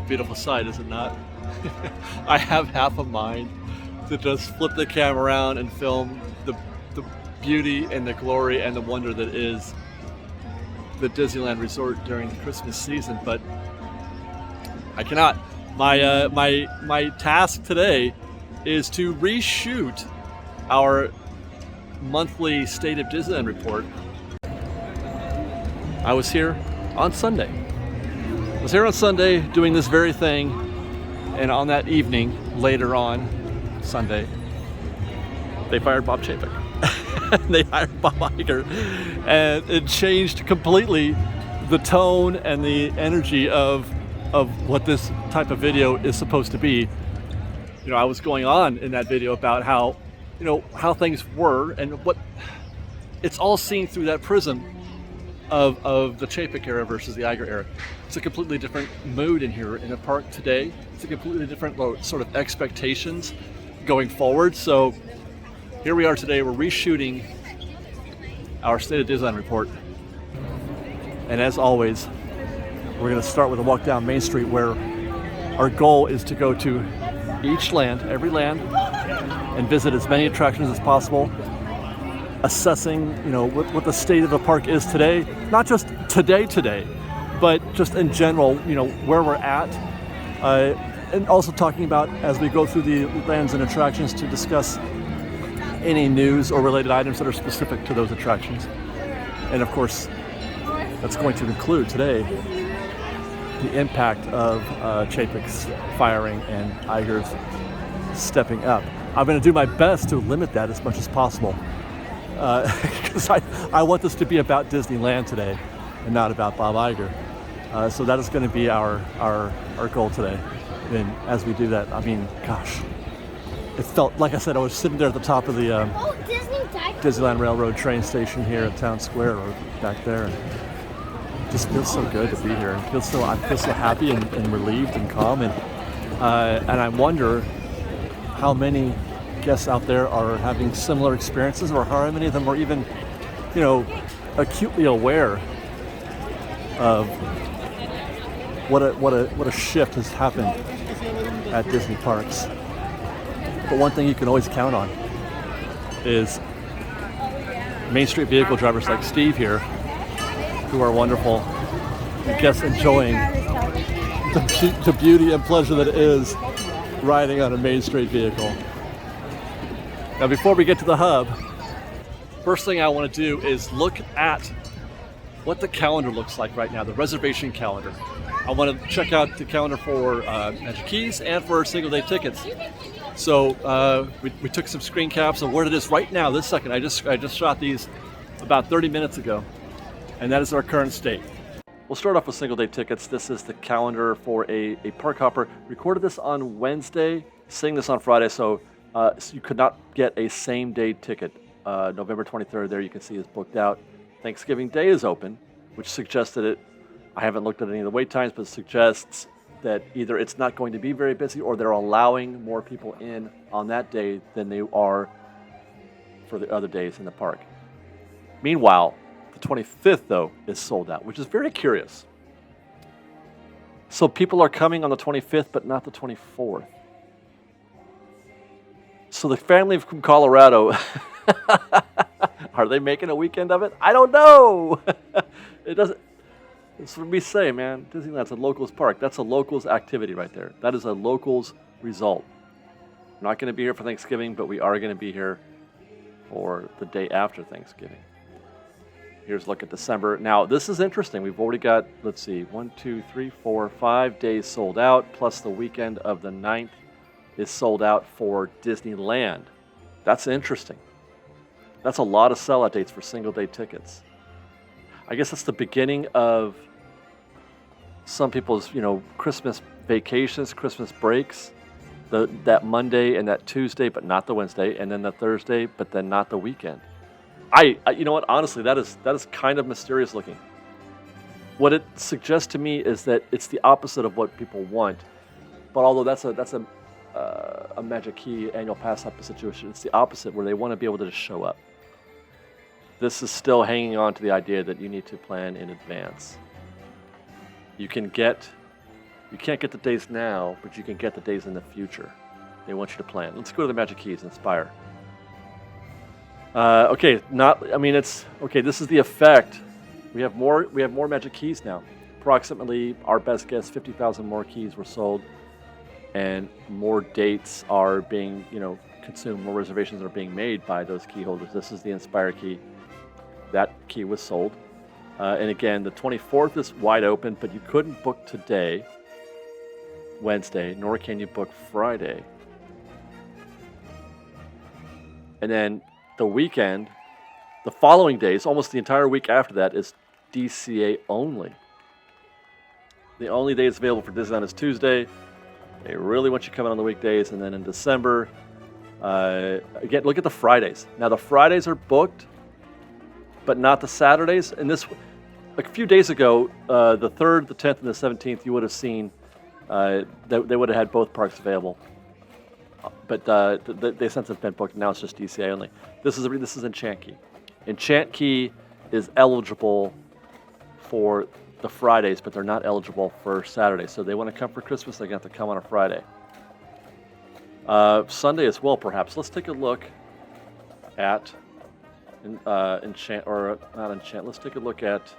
beautiful sight, is it not? I have half a mind to just flip the camera around and film the beauty and the glory and the wonder that is the Disneyland Resort during the Christmas season, but I cannot. My task today is to reshoot our monthly State of Disneyland report. I was here on Sunday. Doing this very thing, and on that evening, later on Sunday, they fired Bob Chapek. They hired Bob Iger, and it changed completely the tone and the energy of what this type of video is supposed to be. You know, I was going on in that video about how, you know, how things were and what it's all seen through that prism of the Chapek era versus the Iger era. It's a completely different mood in here in the park today. It's a completely different sort of expectations going forward. So here we are today. We're reshooting our State of Disneyland report. And as always, we're going to start with a walk down Main Street, where our goal is to go to each land, every land, and visit as many attractions as possible, assessing, you know, what the state of the park is today, not just today, but just in general, you know, where we're at, and also talking about, as we go through the lands and attractions, to discuss any news or related items that are specific to those attractions. And of course, that's going to include today the impact of Chapek's firing and Iger's stepping up. I'm going to do my best to limit that as much as possible, because I want this to be about Disneyland today and not about Bob Iger. So that is going to be our goal today. And as we do that, I mean, gosh, it felt, like I said, I was sitting there at the top of the Disneyland Railroad train station here at Town Square, or back there, and it just feels so good to be here. I feel so happy and relieved and calm, and I wonder how many guests out there are having similar experiences, or how many of them are even, you know, acutely aware of what a shift has happened at Disney parks. But one thing you can always count on is Main Street vehicle drivers like Steve here, who are wonderful, and guests enjoying the beauty and pleasure that it is riding on a Main Street vehicle. Now, before we get to the hub, first thing I want to do is look at what the calendar looks like right now, the reservation calendar. I want to check out the calendar for Magic Keys and for single-day tickets. So we took some screen caps of where it is right now, this second. I just shot these about 30 minutes ago, and that is our current state. We'll start off with single-day tickets. This is the calendar for a park hopper. Recorded this on Wednesday, seeing this on Friday, so you could not get a same-day ticket. November 23rd, there you can see, is booked out. Thanksgiving Day is open, which suggests that I haven't looked at any of the wait times, but suggests that either it's not going to be very busy, or they're allowing more people in on that day than they are for the other days in the park. Meanwhile, the 25th, though, is sold out, which is very curious. So people are coming on the 25th, but not the 24th. So the family from Colorado, are they making a weekend of it? I don't know. It doesn't. It's what we say, man. Disneyland's a locals park. That's a locals activity right there. That is a locals result. We're not going to be here for Thanksgiving, but we are going to be here for the day after Thanksgiving. Here's a look at December. Now, this is interesting. We've already got, let's see, 1, 2, 3, 4, 5 days sold out, plus the weekend of the 9th is sold out for Disneyland. That's interesting. That's a lot of sellout dates for single-day tickets. I guess that's the beginning of some people's, you know, Christmas vacations, Christmas breaks. That Monday and that Tuesday, but not the Wednesday, and then the Thursday, but then not the weekend. I you know what? Honestly, that is kind of mysterious looking. What it suggests to me is that it's the opposite of what people want. But although that's a Magic Key annual pass type of situation, it's the opposite, where they want to be able to just show up. This is still hanging on to the idea that you need to plan in advance. You can get You can't get the days now, but you can get the days in the future. They want you to plan. Let's go to the Magic Keys, Inspire. Okay, this is the effect. We have more Magic Keys now. Approximately, our best guess, 50,000 more keys were sold, and more dates are being, consumed. More reservations are being made by those key holders. This is the Inspire key. That key was sold. And again, the 24th is wide open, but you couldn't book today, Wednesday, nor can you book Friday. And then the weekend, the following days, almost the entire week after that, is DCA only. The only days available for Disneyland is Tuesday. They really want you coming on the weekdays. And then in December, again, look at the Fridays. Now, the Fridays are booked, but not the Saturdays. And this, a few days ago, the 3rd, the 10th, and the 17th, you would have seen they would have had both parks available. But they since have been booked. Now it's just DCA only. This is Enchant Key. Enchant Key is eligible for the Fridays, but they're not eligible for Saturdays. So they want to come for Christmas, they're going to have to come on a Friday. Sunday as well, perhaps. Let's take a look at Enchant, or not Enchant. Let's take a look at,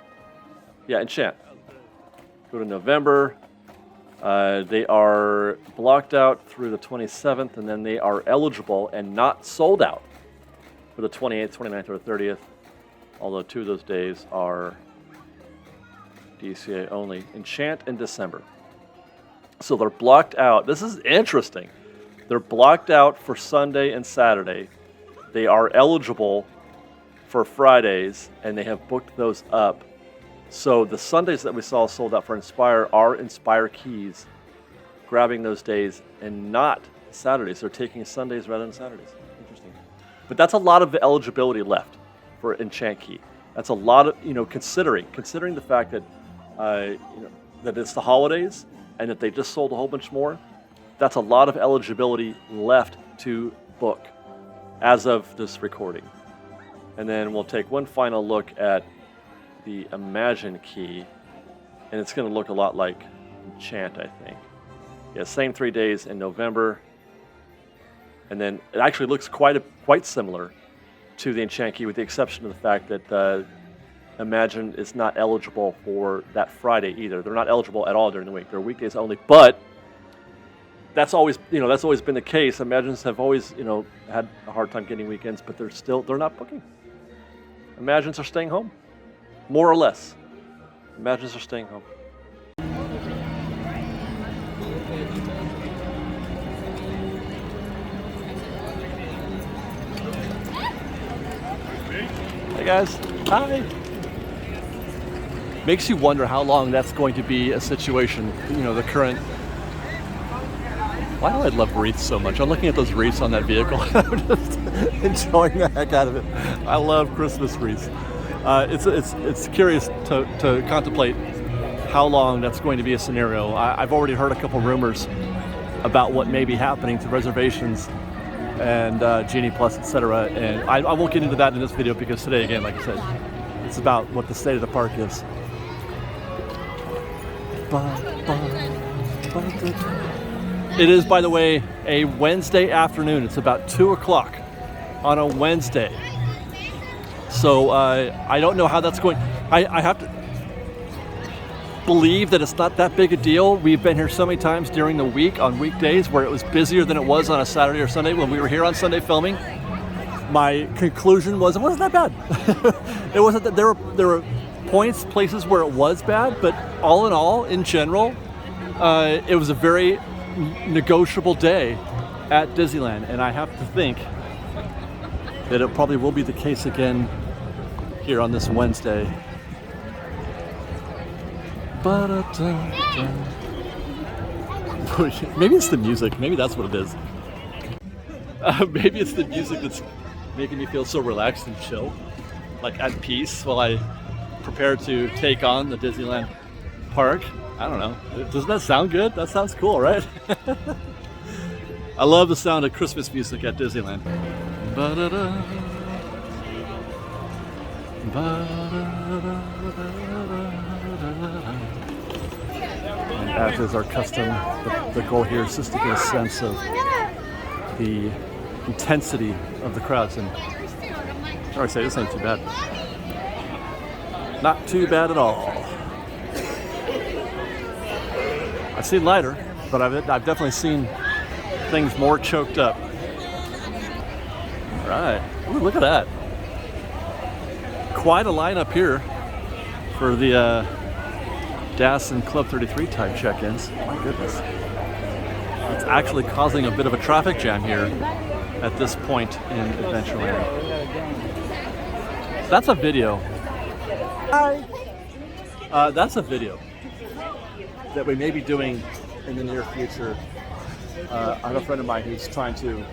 Enchant. Go to November. They are blocked out through the 27th, and then they are eligible and not sold out for the 28th, 29th, or 30th, although 2 of those days are DCA only. Enchant in December. So they're blocked out. This is interesting. They're blocked out for Sunday and Saturday. They are eligible for Fridays, and they have booked those up. So the Sundays that we saw sold out for Inspire are Inspire keys, grabbing those days, and not Saturdays. They're taking Sundays rather than Saturdays. Interesting. But that's a lot of eligibility left for Enchant Key. That's a lot of, considering the fact that, that it's the holidays and that they just sold a whole bunch more. That's a lot of eligibility left to book as of this recording. And then we'll take one final look at the Imagine Key, and it's going to look a lot like Enchant, I think. Yeah, same 3 days in November, and then it actually looks quite similar to the Enchant Key, with the exception of the fact that Imagine is not eligible for that Friday either. They're not eligible at all during the week. They're weekdays only, but that's always been the case. Imagines have always, had a hard time getting weekends, but they're not booking. Imagines are staying home. More or less. Imagines are staying home. Hey guys. Hi. Makes you wonder how long that's going to be a situation, the current. Why do I love wreaths so much? I'm looking at those wreaths on that vehicle. I'm just enjoying the heck out of it. I love Christmas wreaths. It's curious to contemplate how long that's going to be a scenario. I've already heard a couple rumors about what may be happening to reservations and Genie Plus, etc. And I won't get into that in this video because today, again, like I said, it's about what the state of the park is. It is, by the way, a Wednesday afternoon. It's about 2 o'clock on a Wednesday. So I don't know how that's going. I have to believe that it's not that big a deal. We've been here so many times during the week on weekdays where it was busier than it was on a Saturday or Sunday. When we were here on Sunday filming, my conclusion was it wasn't that bad. It wasn't that there were places where it was bad, but all in all, in general, it was a very negotiable day at Disneyland, and I have to think that it probably will be the case again here on this Wednesday. Maybe it's the music. Maybe that's what it is. Maybe it's the music that's making me feel so relaxed and chill, like at peace while I prepare to take on the Disneyland park. I don't know. Doesn't that sound good? That sounds cool, right? I love the sound of Christmas music at Disneyland. And as is our custom. The goal here is just to get a sense of the intensity of the crowds. And I always say this ain't too bad. Not too bad at all. I've seen lighter, but I've definitely seen things more choked up. All right, ooh, look at that. Quite a lineup here for the DAS and Club 33 type check-ins. My goodness. It's actually causing a bit of a traffic jam here at this point in Adventureland. That's a video. Hi. That's a video that we may be doing in the near future. I have a friend of mine who's trying to,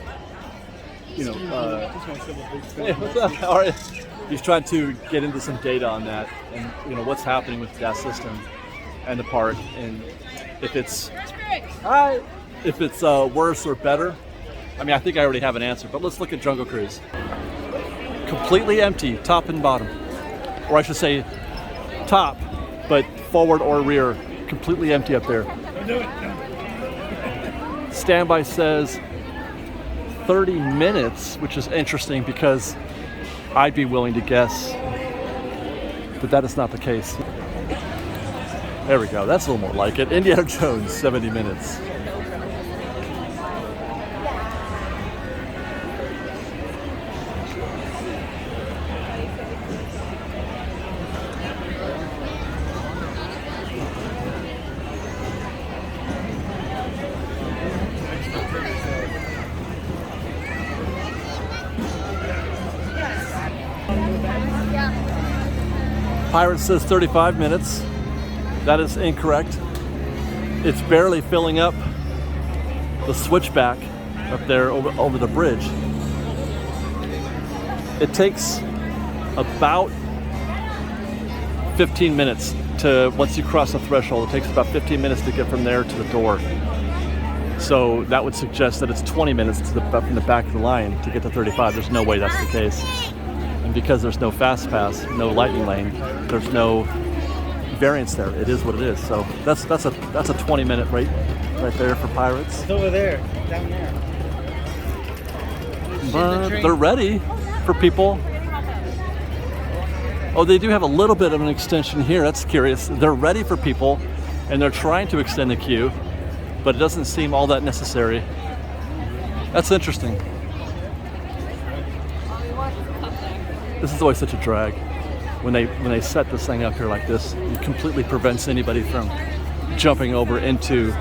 hey, what's up? How are you? He's trying to get into some data on that, and what's happening with that system and the park, and if it's worse or better. I mean, I think I already have an answer, but let's look at Jungle Cruise. Completely empty, top and bottom, or I should say, top, but forward or rear, completely empty up there. Standby says 30 minutes, which is interesting because I'd be willing to guess that that is not the case. There we go, that's a little more like it. Indiana Jones, 70 minutes. Pirate says 35 minutes. That is incorrect. It's barely filling up the switchback up there over the bridge. It takes about 15 minutes to, once you cross the threshold, it takes about 15 minutes to get from there to the door. So that would suggest that it's 20 minutes from the back of the line to get to 35. There's no way that's the case. And because there's no fast pass, no lightning lane, there's no variance there. It is what it is. So that's a 20-minute right there for Pirates. It's over there, down there. But they're ready for people. Oh, they do have a little bit of an extension here. That's curious. They're ready for people, and they're trying to extend the queue, but it doesn't seem all that necessary. That's interesting. This is always such a drag. When they set this thing up here like this, it completely prevents anybody from jumping over into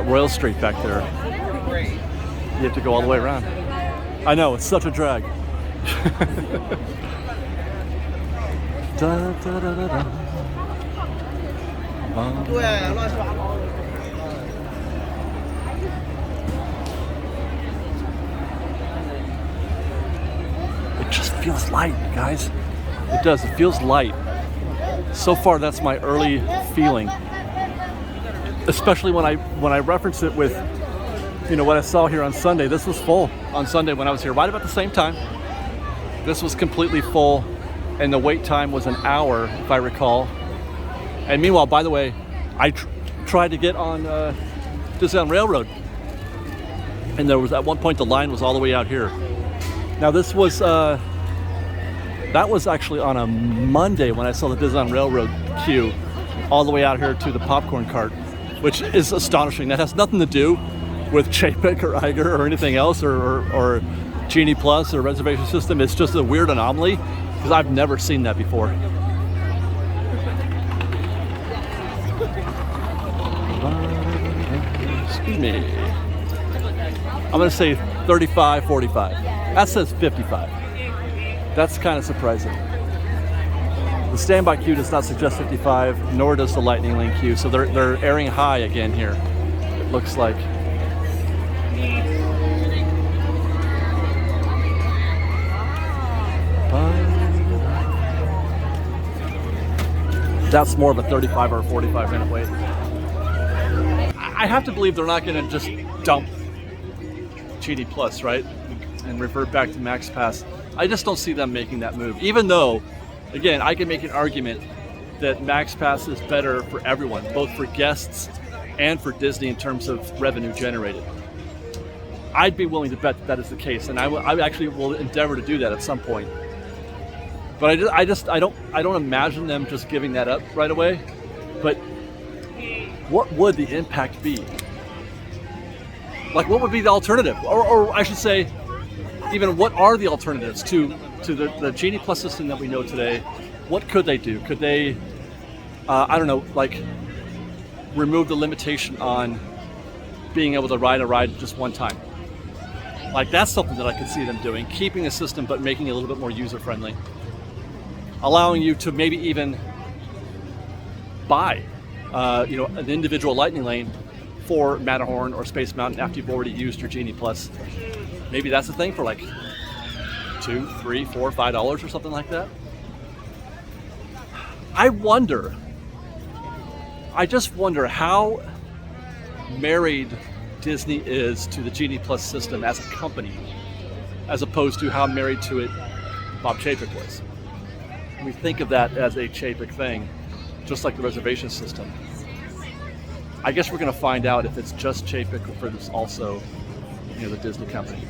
Royal Street back there. You have to go all the way around. I know, it's such a drag. Da, da, da, da, da. It just feels light, guys. It does, it feels light. So far, that's my early feeling. Especially when I reference it with, what I saw here on Sunday. This was full on Sunday when I was here, right about the same time. This was completely full, and the wait time was an hour, if I recall. And meanwhile, by the way, I tried to get on Disneyland Railroad, and there was, at one point, the line was all the way out here. Now this was, that was actually on a Monday when I saw the Disneyland Railroad queue all the way out here to the popcorn cart, which is astonishing. That has nothing to do with Chapek or Iger or anything else, or Genie Plus or reservation system. It's just a weird anomaly because I've never seen that before. Excuse me. I'm going to say 35, 45. That says 55. That's kind of surprising. The standby queue does not suggest 55, nor does the lightning lane queue. So they're airing high again here, it looks like. That's more of a 35 or 45 minute wait. I have to believe they're not going to just dump GD Plus, right? And revert back to Max Pass. I just don't see them making that move. Even though, again, I can make an argument that Max Pass is better for everyone, both for guests and for Disney in terms of revenue generated. I'd be willing to bet that that is the case, and I actually will endeavor to do that at some point. But I don't imagine them just giving that up right away. But what would the impact be? Like, what would be the alternative? Or I should say, even what are the alternatives to the Genie Plus system that we know today? What could they do? Could they, I don't know, like remove the limitation on being able to ride a ride just one time? Like, that's something that I could see them doing, keeping the system but making it a little bit more user-friendly. Allowing you to maybe even buy, an individual Lightning Lane for Matterhorn or Space Mountain after you've already used your Genie Plus. Maybe that's the thing for like $2, $3, $4, $5 or something like that. I just wonder how married Disney is to the Genie Plus system as a company, as opposed to how married to it Bob Chapek was. We think of that as a Chapek thing, just like the reservation system. I guess we're going to find out if it's just Chapek or if it's also, the Disney company.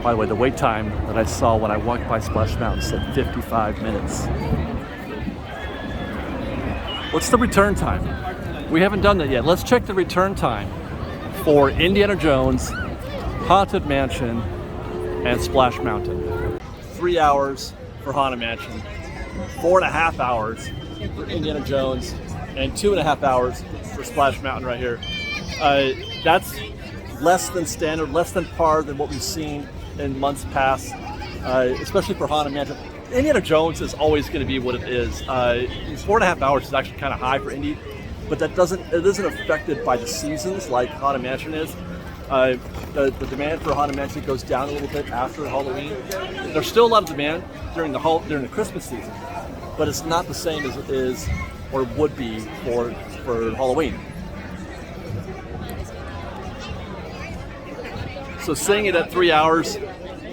By the way, the wait time that I saw when I walked by Splash Mountain said 55 minutes. What's the return time? We haven't done that yet. Let's check the return time for Indiana Jones, Haunted Mansion, and Splash Mountain. 3 hours for Haunted Mansion, 4.5 hours for Indiana Jones, and 2.5 hours for Splash Mountain right here. That's less than standard, less than par than what we've seen in months past, especially for Haunted Mansion. Indiana Jones is always going to be what it is. 4.5 hours is actually kind of high for Indy, but it isn't affected by the seasons like Haunted Mansion is. The demand for Haunted Mansion goes down a little bit after Halloween. There's still a lot of demand during the Christmas season, but it's not the same as it is or would be for Halloween. So seeing it at 3 hours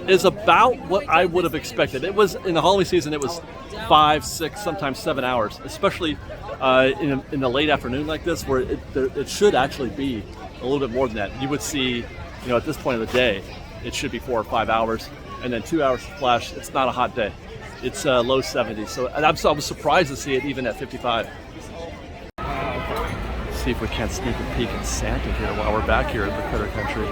is about what I would have expected. It was in the Halloween season. It was 5, 6, sometimes 7 hours, especially in the late afternoon like this, where it should actually be a little bit more than that. You would see, at this point of the day, it should be 4 or 5 hours, and then 2 hours for Flash. It's not a hot day. It's low 70s. So I was surprised to see it even at 55. See if we can't sneak a peek at Santa here while we're back here at the Critter Country.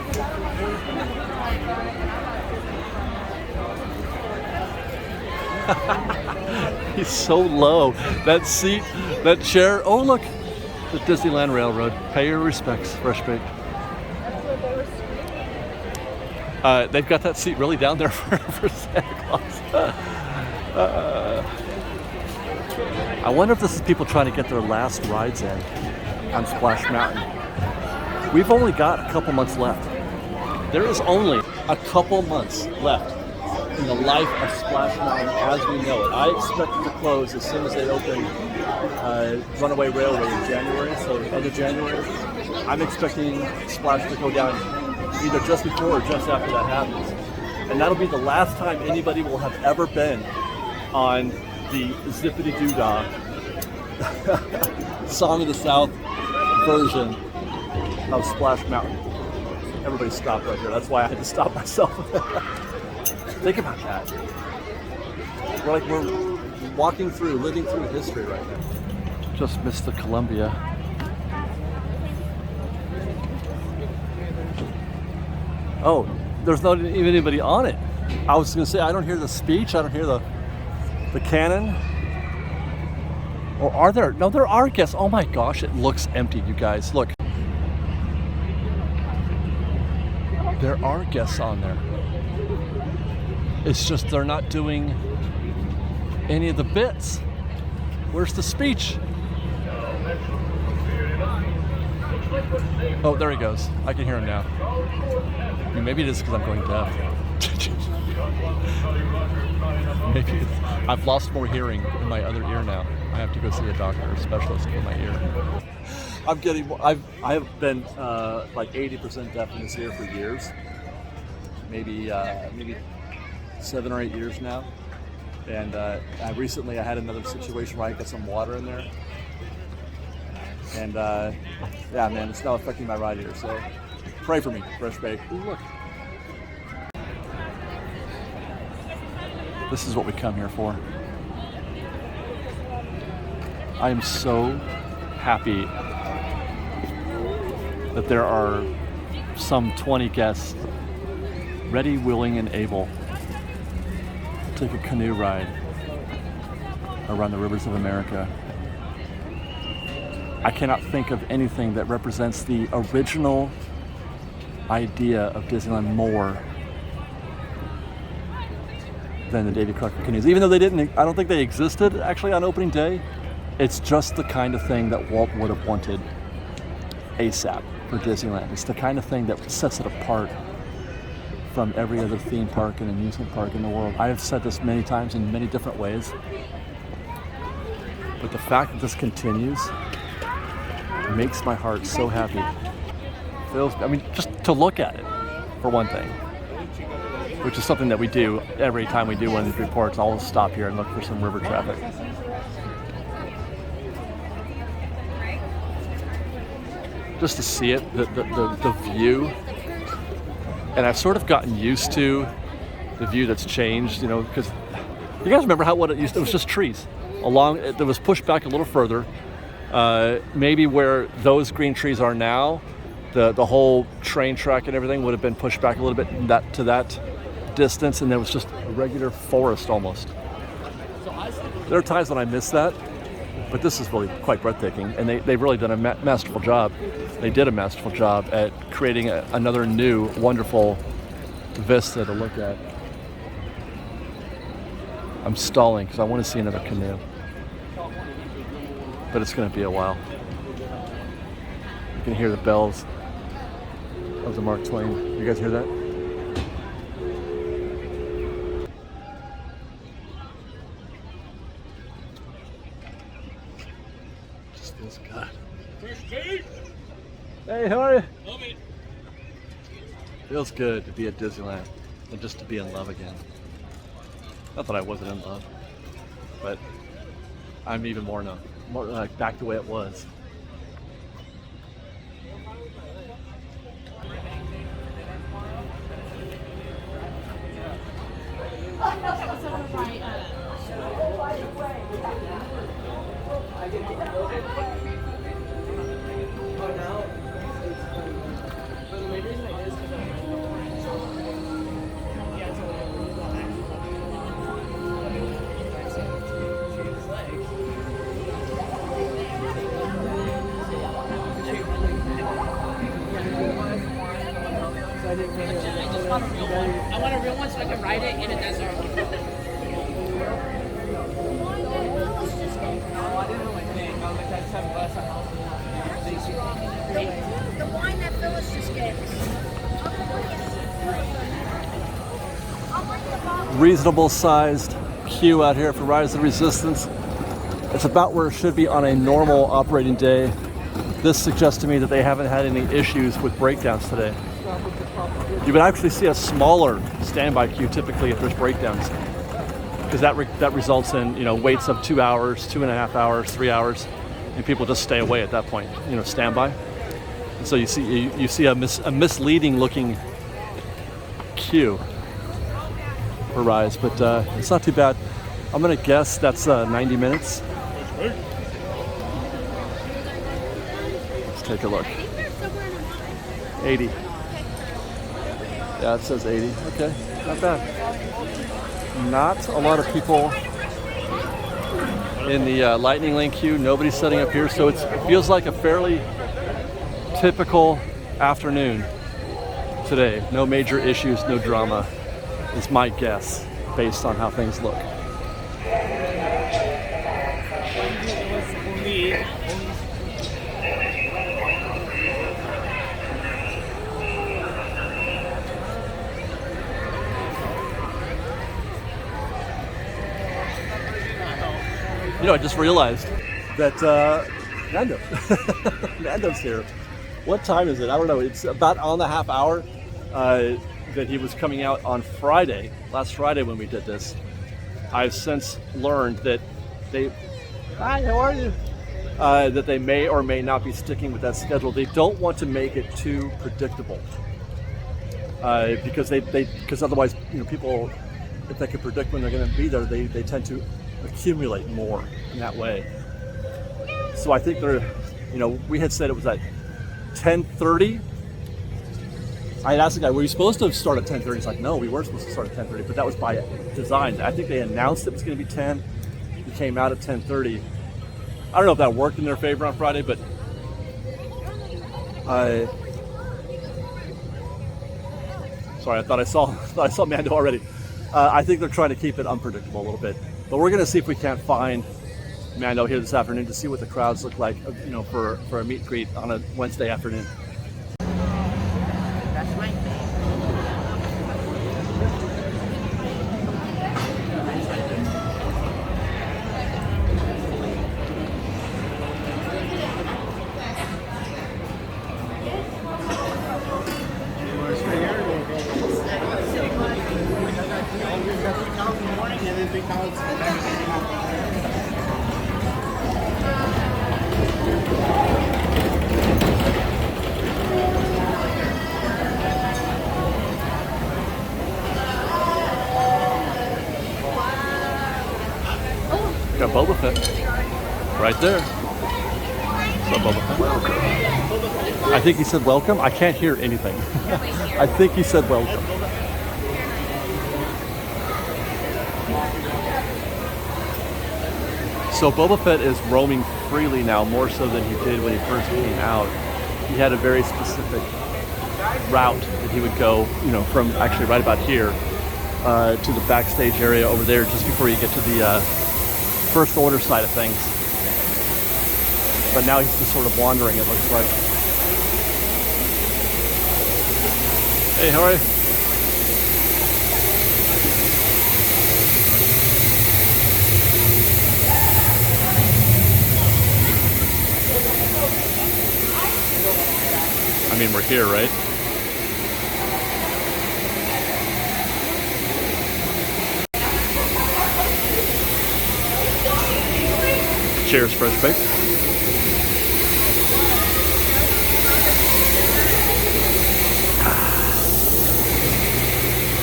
He's so low. That seat, that chair. Oh, look, the Disneyland Railroad. Pay your respects, Fresh Baked. They've got that seat really down there for Santa Claus. I wonder if this is people trying to get their last rides in on Splash Mountain. We've only got a couple months left. There is only a couple months left in the life of Splash Mountain as we know it. I expect it to close as soon as they open Runaway Railway in January, so end of January. I'm expecting Splash to go down either just before or just after that happens. And that'll be the last time anybody will have ever been on the Zippity Doo-Dah Song of the South version of Splash Mountain. Everybody stopped right here. That's why I had to stop myself. Think about that. We're walking through, living through history right now. Just missed the Columbia. Oh, there's not even anybody on it. I was going to say, I don't hear the speech. I don't hear the cannon. Or are there? No, there are guests. Oh my gosh, it looks empty, you guys. Look. There are guests on there. It's just they're not doing any of the bits. Where's the speech? Oh, there he goes. I can hear him now. I mean, maybe it is because I'm going deaf. Maybe I've lost more hearing in my other ear now. I have to go see a doctor or specialist for my ear. I have been like 80% deaf in this ear for years. Maybe 7 or 8 years now. And I had another situation where I got some water in there, And yeah, man, it's now affecting my ride here. So pray for me, Fresh Bay. Ooh, look. This is what we come here for. I am so happy that there are some 20 guests ready, willing, and able to take a canoe ride around the rivers of America. I cannot think of anything that represents the original idea of Disneyland more than the Davy Crockett canoes. Even though I don't think they existed actually on opening day, it's just the kind of thing that Walt would have wanted ASAP for Disneyland. It's the kind of thing that sets it apart from every other theme park and amusement park in the world. I have said this many times in many different ways, but the fact that this continues makes my heart so happy. Just to look at it, for one thing, which is something that we do every time we do one of these reports. I'll stop here and look for some river traffic. Just to see it, the view. And I've sort of gotten used to the view that's changed, because you guys remember what it used to, it was just trees. It was pushed back a little further. Maybe where those green trees are now, the whole train track and everything would have been pushed back a little bit to that distance, and there was just a regular forest almost. There are times when I miss that, but this is really quite breathtaking, and they've really done a masterful job. They did a masterful job at creating another new, wonderful vista to look at. I'm stalling because I want to see another canoe, but it's going to be a while. You can hear the bells of the Mark Twain. You guys hear that? Just feels good. Hey, how are you? Feels good to be at Disneyland and just to be in love again. Not that I wasn't in love, but I'm even more like back the way it was. I want a real one so I can ride it in a desert. The wine that Phyllis just gave us. Reasonable sized queue out here for Rise of the Resistance. It's about where it should be on a normal operating day. This suggests to me that they haven't had any issues with breakdowns today. You would actually see a smaller standby queue typically if there's breakdowns, because that results in waits of 2 hours, 2.5 hours, 3 hours, and people just stay away at that point. Standby. And so you see a misleading looking queue for Rise, but it's not too bad. I'm gonna guess that's 90 minutes. Let's take a look. 80. Yeah, it says 80. Okay, not bad. Not a lot of people in the Lightning Lane queue. Nobody's setting up here, so it feels like a fairly typical afternoon today. No major issues, no drama, is my guess based on how things look. I just realized that Nando's here. What time is it? I don't know. It's about on the half hour that he was coming out on Friday, last Friday when we did this. I've since learned that Hi, how are you? that they may or may not be sticking with that schedule. They don't want to make it too predictable, because otherwise, people, if they can predict when they're going to be there, they tend to accumulate more in that way. So I think they're, we had said it was at 10:30. I had asked the guy, were you supposed to start at 10:30? He's like, no, we weren't supposed to start at 10:30, but that was by design. I think they announced it was going to be 10. It came out at 10:30. I don't know if that worked in their favor on Friday, but sorry, I thought I saw Mando already. I think they're trying to keep it unpredictable a little bit, but we're going to see if we can't find Mando here this afternoon to see what the crowds look like, for a meet and greet on a Wednesday afternoon. That's my thing. Got Boba Fett right there. What's up, Boba Fett? Welcome. I think he said welcome. I can't hear anything. I think he said welcome. So Boba Fett is roaming freely now, more so than he did when he first came out. He had a very specific route that he would go, from actually right about here to the backstage area over there, just before you get to the First Order side of things. But now he's just sort of wandering, it looks like. Hey, how are you? I mean, we're here, right? Cheers, fresh baked.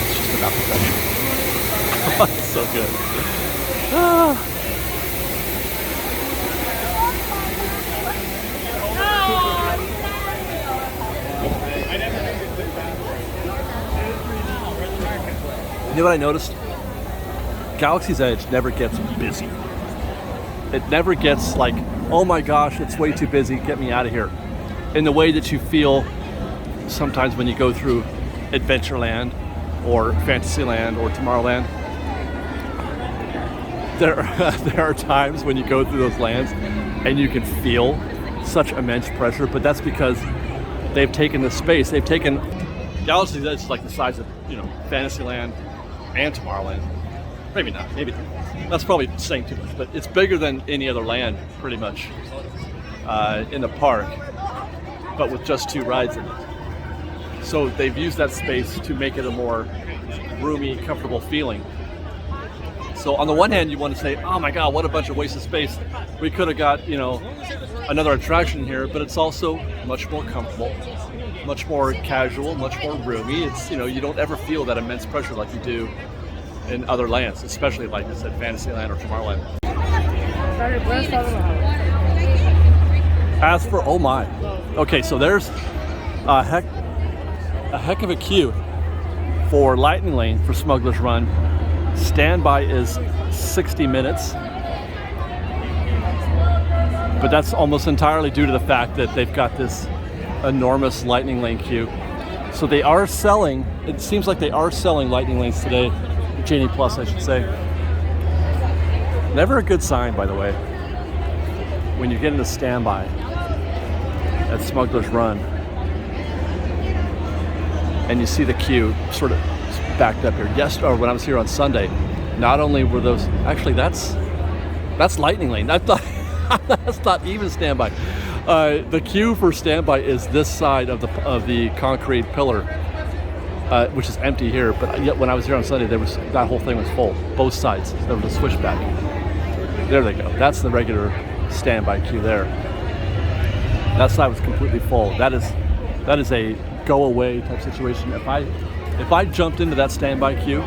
It's just about perfection. It's so good. You know what I noticed? Galaxy's Edge never gets busy. It never gets like, oh my gosh, it's way too busy, get me out of here. In the way that you feel sometimes when you go through Adventureland or Fantasyland or Tomorrowland. There are times when you go through those lands and you can feel such immense pressure, but that's because they've taken the space. They've taken Galaxy's Edge is like the size of, Fantasyland and Tomorrowland. Maybe not, maybe that's probably saying too much, but it's bigger than any other land pretty much in the park, but with just 2 rides in it. So they've used that space to make it a more roomy, comfortable feeling. So on the one hand, you want to say, oh my God, what a bunch of wasted space. We could have got, another attraction here, but it's also much more comfortable, much more casual, much more roomy. It's, you don't ever feel that immense pressure like you do in other lands, especially like I said, Fantasyland or Tomorrowland. As for, oh my. Okay, so there's a heck of a queue for Lightning Lane for Smuggler's Run. Standby is 60 minutes. But that's almost entirely due to the fact that they've got this enormous Lightning Lane queue. So they are selling, it seems like they are selling Lightning Lanes today. Genie Plus, I should say. Never a good sign, by the way, when you get into standby at Smuggler's Run and you see the queue sort of backed up here. Or when I was here on Sunday, not only were those, actually that's Lightning Lane. I thought that's not even standby. The queue for standby is this side of the concrete pillar, which is empty here. But yet when I was here on Sunday, that whole thing was full, both sides. There was a switchback. There they go. That's the regular standby queue there. That side was completely full. That is a go away type situation. If I jumped into that standby queue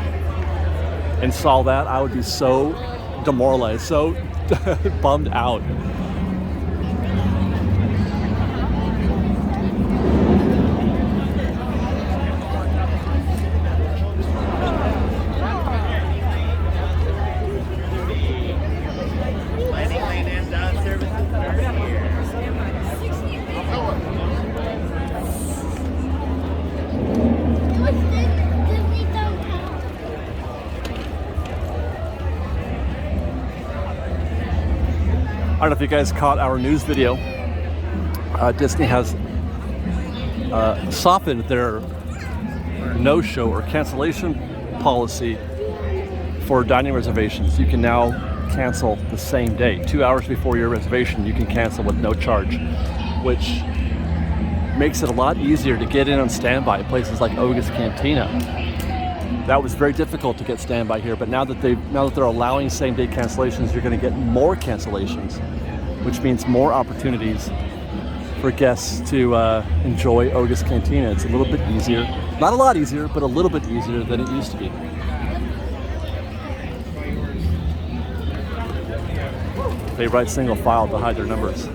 and saw that, I would be so demoralized, so bummed out. I don't know if you guys caught our news video. Disney has softened their no-show or cancellation policy for dining reservations. You can now cancel the same day. 2 hours before your reservation, you can cancel with no charge, which makes it a lot easier to get in on standby at places like Oga's Cantina. That was very difficult to get standby here, but now that they're allowing same-day cancellations, you're going to get more cancellations, which means more opportunities for guests to enjoy Oga's Cantina. It's a little bit easier, not a lot easier, but a little bit easier than it used to be. They write single file to hide their numbers.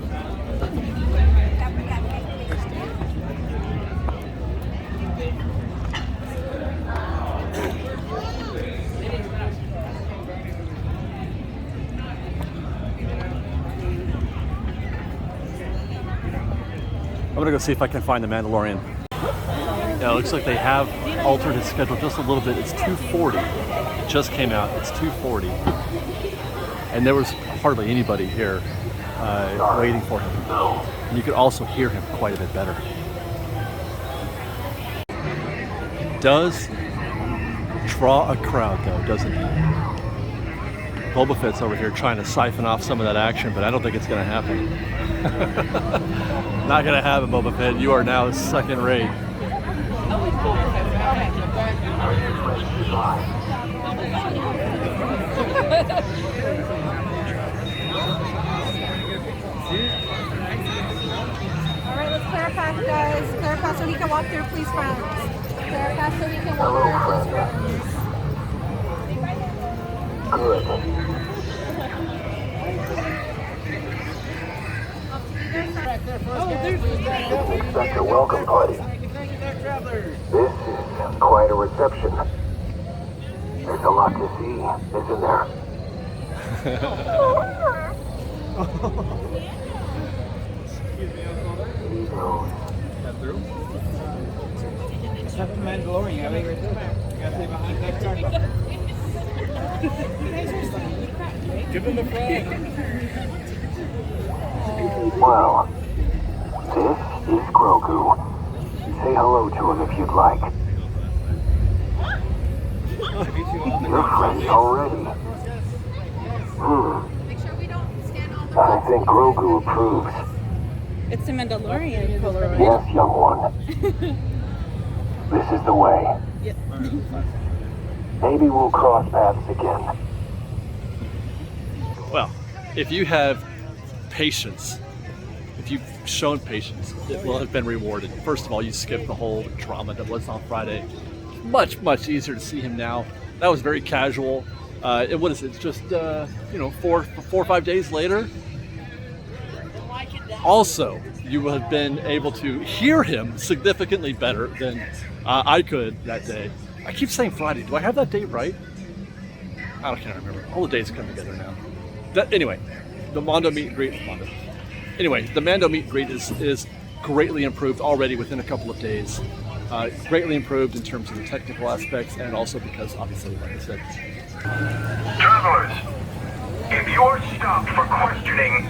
I'm gonna go see if I can find the Mandalorian. Yeah, it looks like they have altered its schedule just a little bit. It's 2:40. It just came out. It's 2:40, and there was hardly anybody here waiting for him. And you could also hear him quite a bit better. Does draw a crowd though, doesn't he? Boba Fett's over here trying to siphon off some of that action, but I don't think it's going to happen. Not going to happen, Boba Fett. You are now second rate. All right, let's clear a path, guys. Clear a path so he can walk through, please, friends. Clear a path so he can walk through, please, friends. Good. That's your welcome party. This is quite a reception. There's a lot to see, isn't there? That's the Mandalorian. I think right there. You gotta stay behind that car. Give him the frog. Well, this is Grogu. Say hello to him if you'd like. You're friends already. I think Grogu approves. It's the Mandalorian color, right? Yes, young one. This is the way. Yep. Maybe we'll cross paths again. Well, if you have patience, if you've shown patience, it will have been rewarded. First of all, you skipped the whole drama that was on Friday. Much, much easier to see him now. That was very casual. What is it? It's just 4 or 5 days later. Also, you will have been able to hear him significantly better than I could that day. I keep saying Friday. Do I have that date right? I can't remember. All the days come together now. Anyway, the Mando meet and greet. The Mando meet and greet is greatly improved already within a couple of days. Greatly improved in terms of the technical aspects, and also because, obviously, like I said. Travelers, if you're stopped for questioning,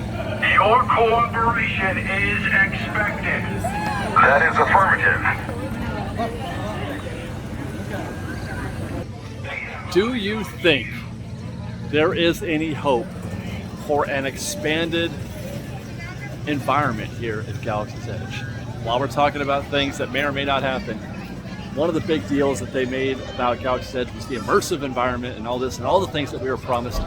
your cooperation is expected. That is affirmative. Do you think there is any hope for an expanded environment here at Galaxy's Edge? While we're talking about things that may or may not happen, one of the big deals that they made about Galaxy's Edge was the immersive environment and all this and all the things that we were promised.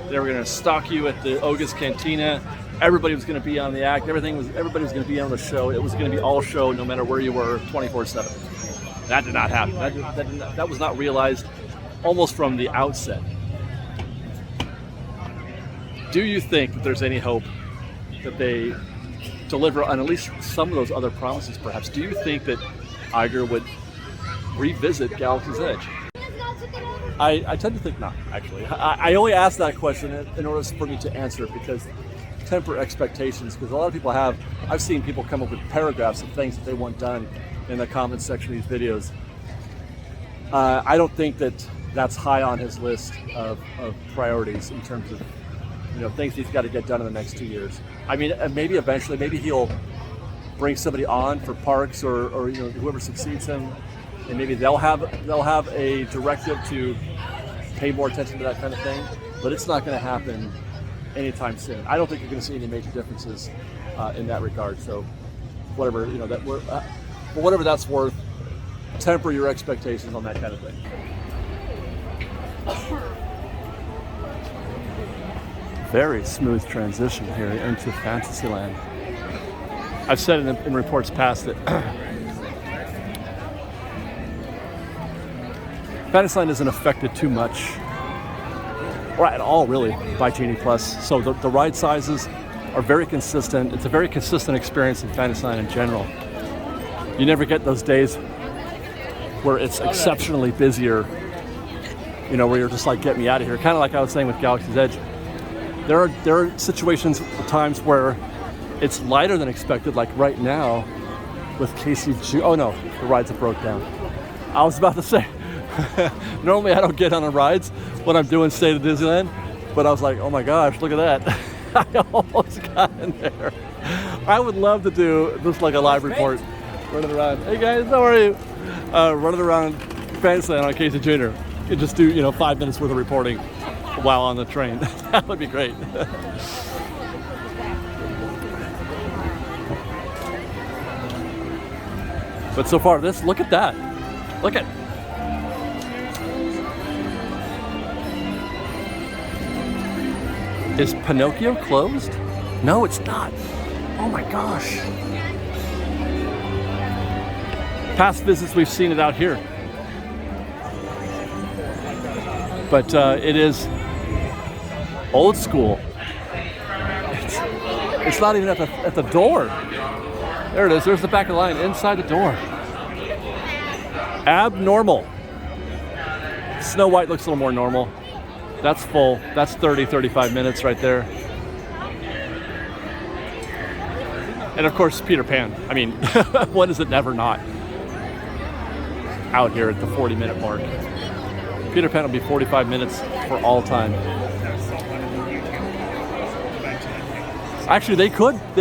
They were going to stock you at the Oga's Cantina. everybody was going to be on the act. Everybody was going to be on the show. It was going to be all show, no matter where you were, 24/7. That did not happen. That was not realized almost from the outset. Do you think that there's any hope that they deliver on at least some of those other promises, perhaps? Do you think that Iger would revisit Galaxy's Edge? I tend to think not, actually. I only ask that question in order for me to answer it, because temper expectations, because a lot of people I've seen people come up with paragraphs of things that they want done in the comments section of these videos. I don't think that that's high on his list of priorities in terms of things he's got to get done in the next 2 years. I mean, maybe eventually, maybe he'll bring somebody on for parks or whoever succeeds him, and maybe they'll have a directive to pay more attention to that kind of thing. But it's not going to happen anytime soon. I don't think you're going to see any major differences in that regard. So, whatever whatever that's worth, temper your expectations on that kind of thing. Very smooth transition here into Fantasyland. I've said in reports past that Fantasyland isn't affected too much, or at all really, by Genie Plus. So the ride sizes are very consistent. It's a very consistent experience in Fantasyland in general. You never get those days where it's exceptionally busier, where you're just like, get me out of here. Kind of like I was saying with Galaxy's Edge. There are situations, times where it's lighter than expected, like right now with KCG. Oh no, the rides have broke down. I was about to say, normally I don't get on the rides when I'm doing State of Disneyland, but I was like, oh my gosh, look at that. I almost got in there. I would love to do just like a live report, running around. Hey guys, how are you? Running around Fantasyland on KC Jr. You just do, 5 minutes worth of reporting while on the train. That would be great. But so far, look at that. Look at. Is Pinocchio closed? No, it's not. Oh my gosh. Past visits, we've seen it out here. But it is old school. It's not even at the door. There it is. There's the back of the line inside the door. Abnormal. Snow White looks a little more normal. That's full. That's 35 minutes right there. And of course, Peter Pan. I mean, when is it never not out here at the 40-minute mark? Peter Pan will be 45 minutes for all time. Actually, they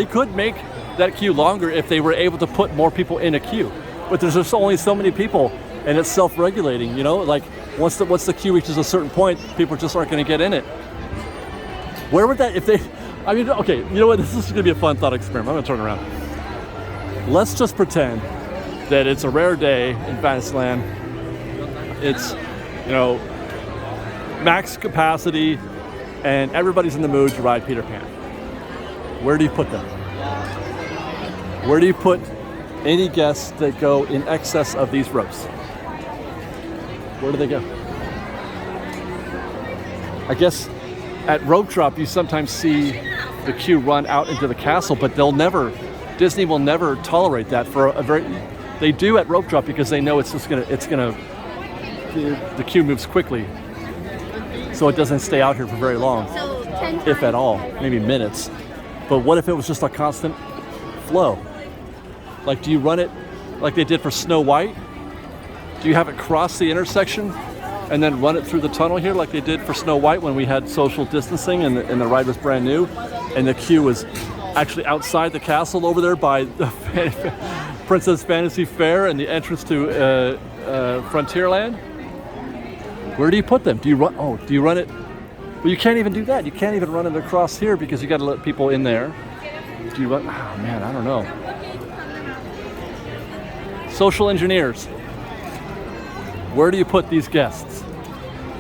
could make that queue longer if they were able to put more people in a queue. But there's just only so many people, and it's self-regulating. Like once the queue reaches a certain point, people just aren't going to get in it. Where would that, if they? I mean, okay, you know what? This is going to be a fun thought experiment. I'm going to turn around. Let's just pretend that it's a rare day in Fantasyland. It's max capacity, and everybody's in the mood to ride Peter Pan. Where do you put them? Where do you put any guests that go in excess of these ropes? Where do they go? I guess at Rope Drop you sometimes see the queue run out into the castle, but Disney will never tolerate that for a very. They do at Rope Drop because they know the queue moves quickly, so it doesn't stay out here for very long, if at all, maybe minutes. But what if it was just a constant flow? Like, do you run it like they did for Snow White? Do you have it cross the intersection and then run it through the tunnel here like they did for Snow White when we had social distancing and the ride was brand new and the queue was actually outside the castle over there by the Princess Fantasy Fair and the entrance to Frontierland? Where do you put them? Do you run it? Well, you can't even do that. You can't even run it across here because you got to let people in there. Do you run? Oh man, I don't know. Social engineers. Where do you put these guests?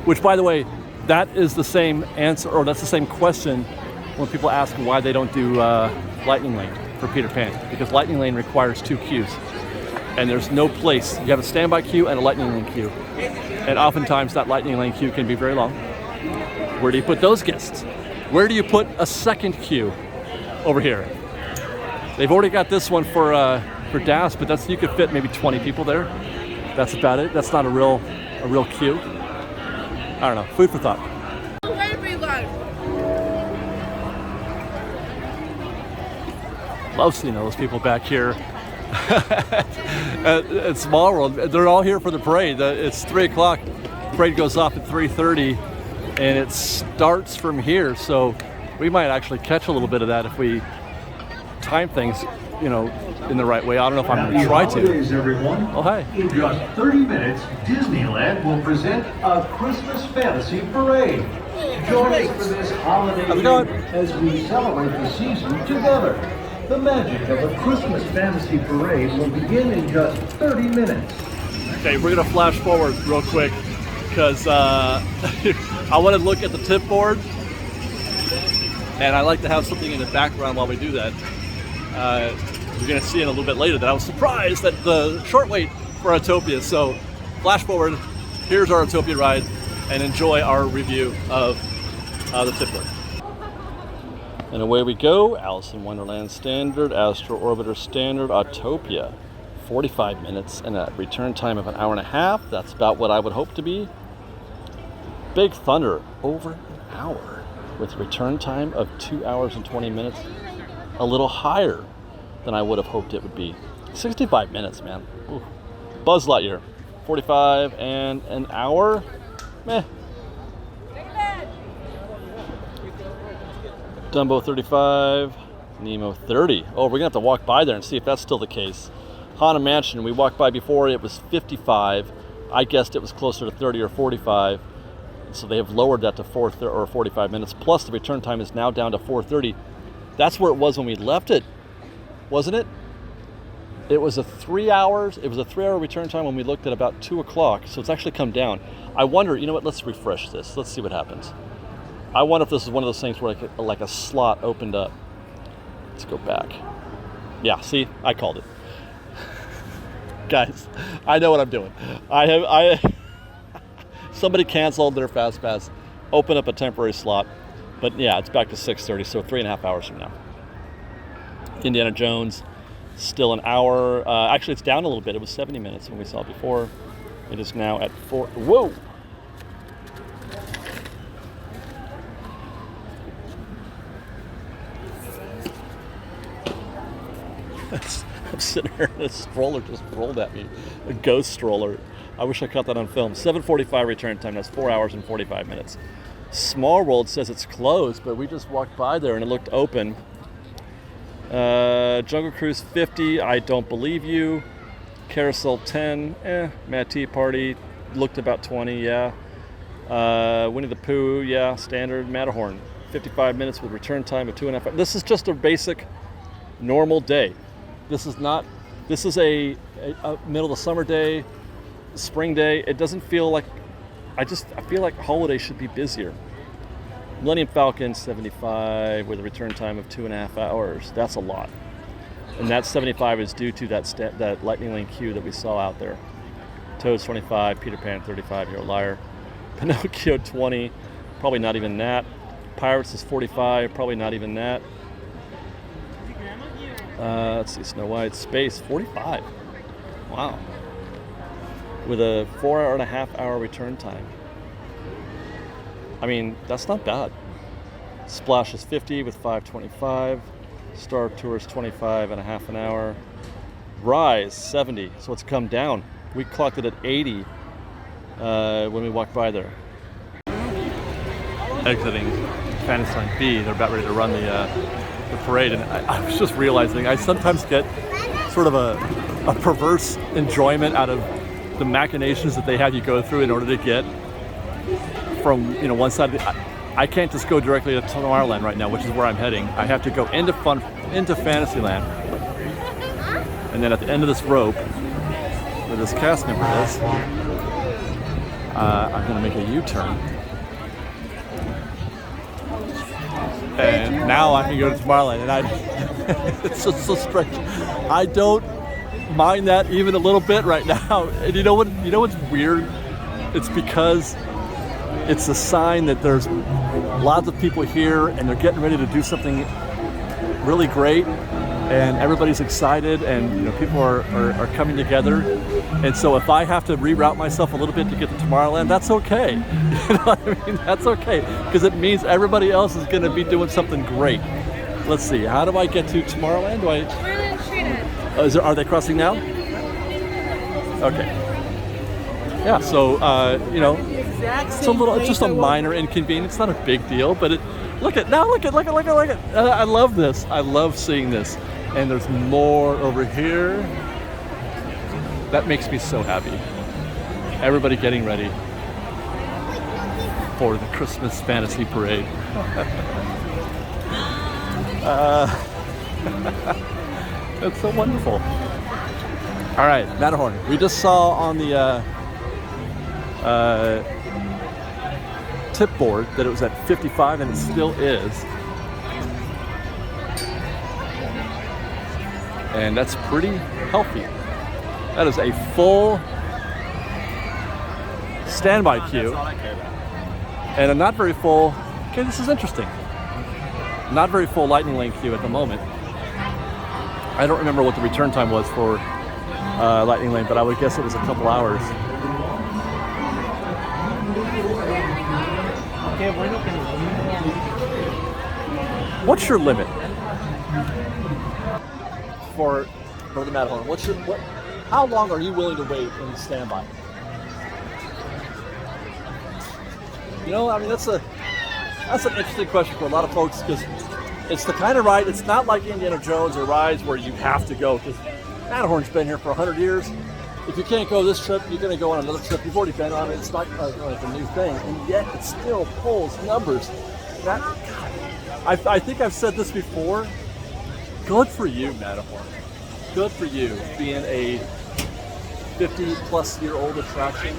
Which, by the way, that is the same answer, or that's the same question when people ask why they don't do Lightning Lane for Peter Pan, because Lightning Lane requires 2 queues. And there's no place. You have a standby queue and a Lightning Lane queue. And oftentimes that Lightning Lane queue can be very long. Where do you put those guests? Where do you put a second queue? Over here. They've already got this one for DAS, but you could fit maybe 20 people there. That's about it. That's not a real queue. I don't know. Food for thought. Love seeing those people back here at Small World. They're all here for the parade. It's 3 o'clock. The parade goes off at 3:30, and it starts from here. So we might actually catch a little bit of that if we time things, in the right way. I don't know if I'm going to try to. Holidays, everyone. Oh, hi. In just 30 minutes, Disneyland will present a Christmas fantasy parade. Join us for this holiday How's it going? as we celebrate the season together. The magic of a Christmas fantasy parade will begin in just 30 minutes. Okay, we're going to flash forward real quick because I want to look at the tip board, and I like to have something in the background while we do that. You're going to see in a little bit later that I was surprised at the short wait for Autopia. So flash forward, here's our Autopia ride, and enjoy our review of the tip board. And away we go. Alice in Wonderland Standard, Astro Orbiter Standard, Autopia. 45 minutes and a return time of an hour and a half. That's about what I would hope to be. Big Thunder, over an hour with return time of 2 hours and 20 minutes. A little higher than I would have hoped it would be. 65 minutes, man. Ooh. Buzz Lightyear, 45 and an hour. Meh. Dumbo 35, Nemo 30. Oh, we're gonna have to walk by there and see if that's still the case. Haunted Mansion, we walked by before, it was 55. I guessed it was closer to 30 or 45. So they have lowered that to 45 minutes. Plus the return time is now down to 4:30. That's where it was when we left it, wasn't it? It was a 3 hours. It was a 3 hour return time when we looked at about 2 o'clock. So it's actually come down. I wonder, you know what? Let's refresh this. Let's see what happens. I wonder if this is one of those things where like a slot opened up. Let's go back. Yeah, see, I called it. Guys, I know what I'm doing. Somebody canceled their Fast Pass, opened up a temporary slot, but yeah, it's back to 6:30, so 3.5 hours from now. Indiana Jones, still an hour. Actually, it's down a little bit. It was 70 minutes when we saw it before. It is now at 4. Whoa! I'm sitting here and a stroller just rolled at me. A ghost stroller. I wish I caught that on film. 7:45 return time. That's 4 hours and 45 minutes. Small World says it's closed, but we just walked by there and it looked open. Jungle Cruise 50. I don't believe you. Carousel 10. Mad Tea Party looked about 20. Yeah. Winnie the Pooh. Yeah. Standard. Matterhorn. 55 minutes with return time of 2.5 hours. This is just a basic, normal day. This is a middle of the summer day, spring day. It doesn't feel like, I feel like holiday should be busier. Millennium Falcon 75 with a return time of 2.5 hours. That's a lot. And that 75 is due to that Lightning Lane queue that we saw out there. Toads 25, Peter Pan 35, You're a Liar. Pinocchio 20, probably not even that. Pirates is 45, probably not even that. Let's see, Snow White, Space, 45. Wow. With a 4.5 hour return time. I mean, that's not bad. Splash is 50 with 5:25. Star Tours 25 and a half an hour. Rise 70, so it's come down. We clocked it at 80 when we walked by there. Exiting Fantasyland B, they're about ready to run the parade, and I was just realizing I sometimes get sort of a perverse enjoyment out of the machinations that they have you go through in order to get from one side of I can't just go directly to Tomorrowland right now, which is where I'm heading. I have to go into Fantasyland, and then at the end of this rope where this cast member is, I'm going to make a U-turn And now I can go to Tomorrowland, and it's just so strange. I don't mind that even a little bit right now. And you know what's weird? It's because it's a sign that there's lots of people here and they're getting ready to do something really great, and everybody's excited, and people are coming together. And so if I have to reroute myself a little bit to get to Tomorrowland, that's okay. You know what I mean? That's okay, because it means everybody else is going to be doing something great. Let's see, how do I get to Tomorrowland? Are they crossing now? Okay. Yeah, so it's just a minor inconvenience, not a big deal, but look at. I love this. I love seeing this. And there's more over here. That makes me so happy. Everybody getting ready for the Christmas Fantasy Parade. It's so wonderful. All right, Matterhorn. We just saw on the tip board that it was at 55, and it still is. And that's pretty healthy. That is a full standby queue. And a not very full, okay, this is interesting. Not very full Lightning Lane queue at the moment. I don't remember what the return time was for Lightning Lane, but I would guess it was a couple hours. What's your limit for the Matterhorn? How long are you willing to wait in standby? I mean, that's an interesting question for a lot of folks, because it's the kind of ride. It's not like Indiana Jones or rides where you have to go, because Matterhorn's been here for 100 years. If you can't go this trip, you're going to go on another trip. You've already been on it. It's not like a new thing, and yet it still pulls numbers. I think I've said this before. Good for you, Matterhorn. Good for you, being a 50-plus-year-old attraction,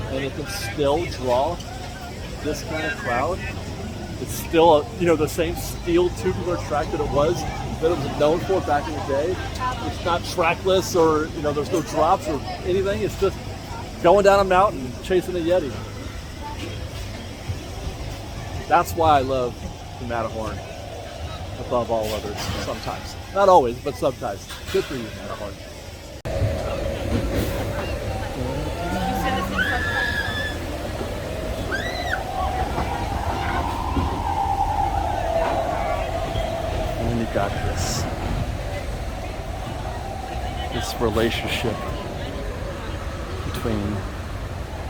and it can still draw this kind of crowd. It's still the same steel tubular track that it was known for back in the day. It's not trackless, or there's no drops or anything. It's just going down a mountain chasing a Yeti. That's why I love the Matterhorn above all others. Sometimes, not always, but sometimes. Good for you, Matterhorn. And you got this relationship between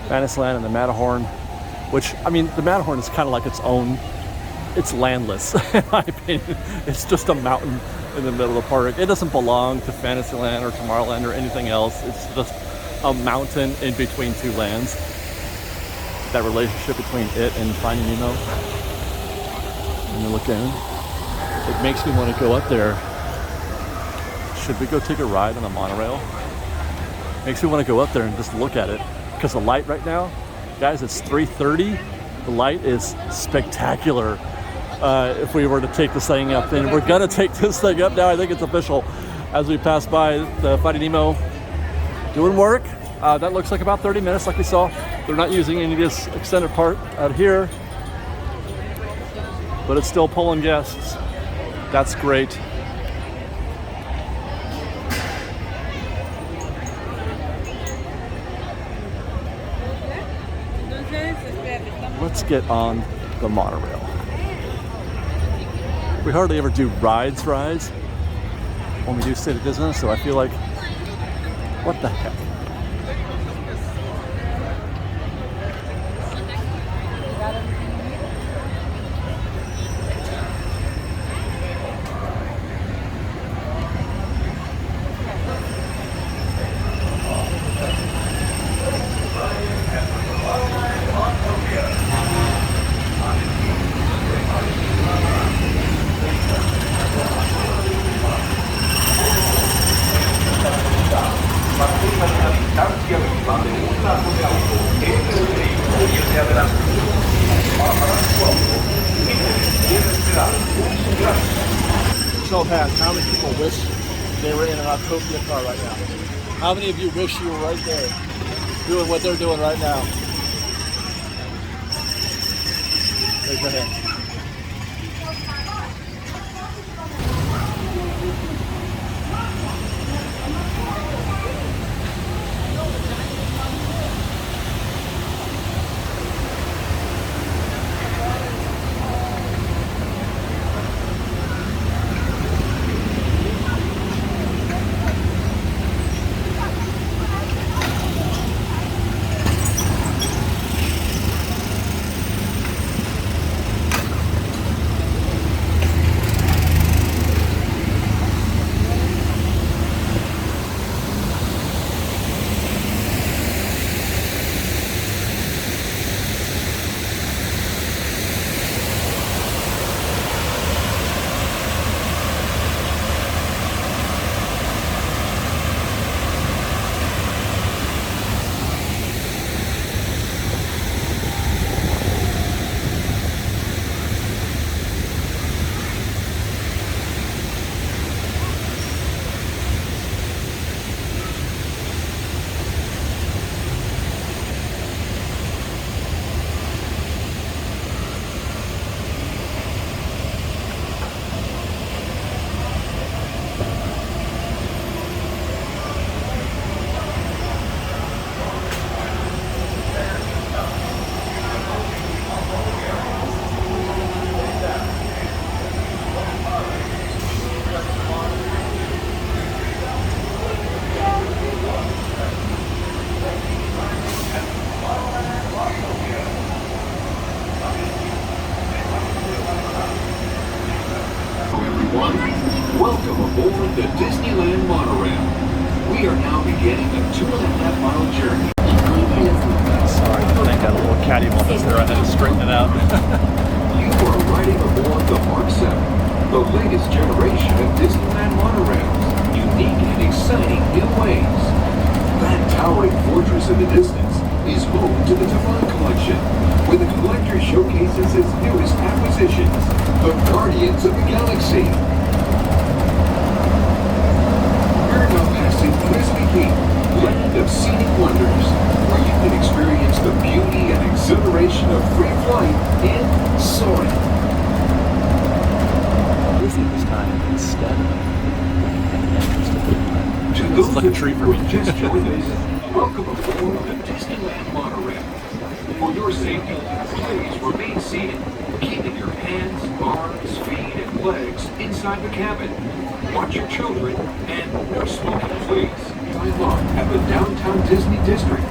Fantasyland and the Matterhorn, which, I mean, the Matterhorn is kind of like its own. It's landless, in my opinion. It's just a mountain in the middle of the park. It doesn't belong to Fantasyland or Tomorrowland or anything else. It's just a mountain in between two lands. That relationship between it and Finding Nemo. And then look in. It makes me want to go up there. Should we go take a ride on the monorail? Makes me want to go up there and just look at it. Because the light right now, guys, it's 3:30. The light is spectacular. If we were to take this thing up, and we're gonna take this thing up now. I think it's official. As we pass by the Finding Nemo doing work, that looks like about 30 minutes, like we saw. They're not using any of this extended part out here, but it's still pulling guests. That's great. Let's get on the monorail. We hardly ever do rides when we do State of Disneyland, so I feel like, what the heck? show of hands, how many people wish they were in an Autopia car right now? How many of you wish you were right there doing what they're doing right now? Raise your hand. Welcome aboard the Disneyland monorail. We are now beginning a 2.5-mile journey. Sorry, I got a little catty moments there. I had to straighten it out. You are riding aboard the Mark 7, the latest generation of Disneyland monorails. Unique and exciting new ways. That towering fortress in the distance is home to the Divine Collection, where the collector showcases its newest acquisitions, the Guardians of the Galaxy. In Frisbee Peak, land of scenic wonders, where you can experience the beauty and exhilaration of free flight in soaring. Disney this time instead of To this those is like a treat for me. who just joined us, welcome aboard the Disneyland monorail. For your safety, please remain seated, keeping your hands, arms, feet, and legs inside the cabin. Watch your children, and no smoking, please. Dine long at the Downtown Disney District,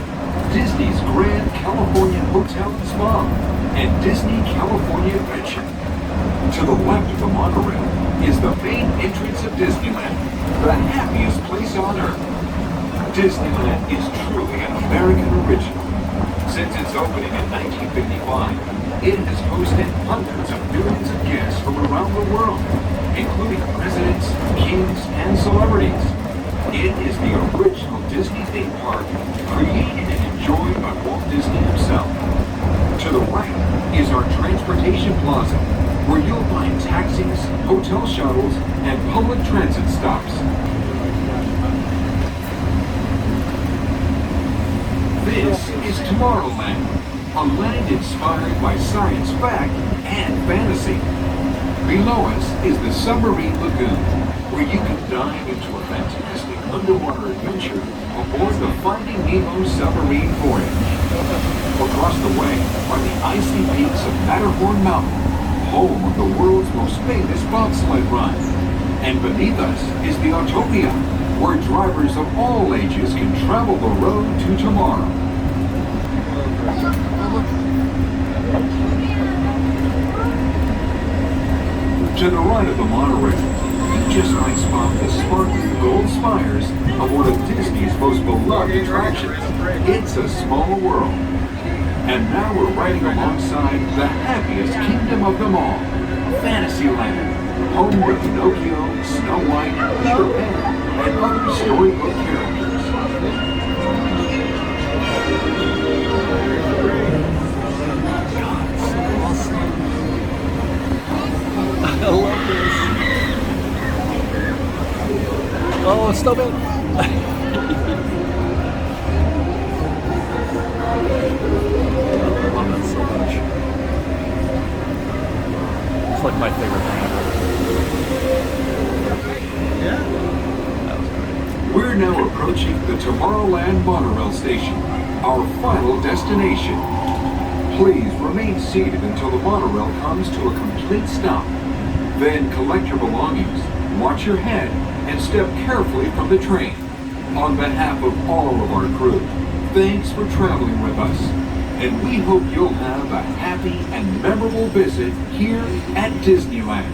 Disney's Grand California Hotel and Spa, and Disney California Adventure. To the left of the monorail is the main entrance of Disneyland, the happiest place on Earth. Disneyland is truly an American original. Since its opening in 1955, it has hosted hundreds of millions of guests from around the world, including presidents, kings, and celebrities. It is the original Disney theme park, created and enjoyed by Walt Disney himself. To the right is our transportation plaza, where you'll find taxis, hotel shuttles, and public transit stops. This is Tomorrowland, a land inspired by science fact and fantasy. Below us is the Submarine Lagoon, where you can dive into a fantastic underwater adventure aboard the Finding Nemo submarine voyage. Across the way are the icy peaks of Matterhorn Mountain, home of the world's most famous bobsled run. And beneath us is the Autopia, where drivers of all ages can travel the road to tomorrow. To the right of the monorail, you just might spot the sparkling gold spires of one of Disney's most beloved attractions. It's a small world. And now we're riding alongside the happiest kingdom of them all, Fantasyland, home of Pinocchio, Snow White, Peter Pan, and other storybook characters. I love this. Oh, snowman! I love that so much. It's like my favorite thing ever. That was great. We're now approaching the Tomorrowland monorail station, our final destination. Please remain seated until the monorail comes to a complete stop. Then collect your belongings, watch your head, and step carefully from the train. On behalf of all of our crew, thanks for traveling with us. And we hope you'll have a happy and memorable visit here at Disneyland.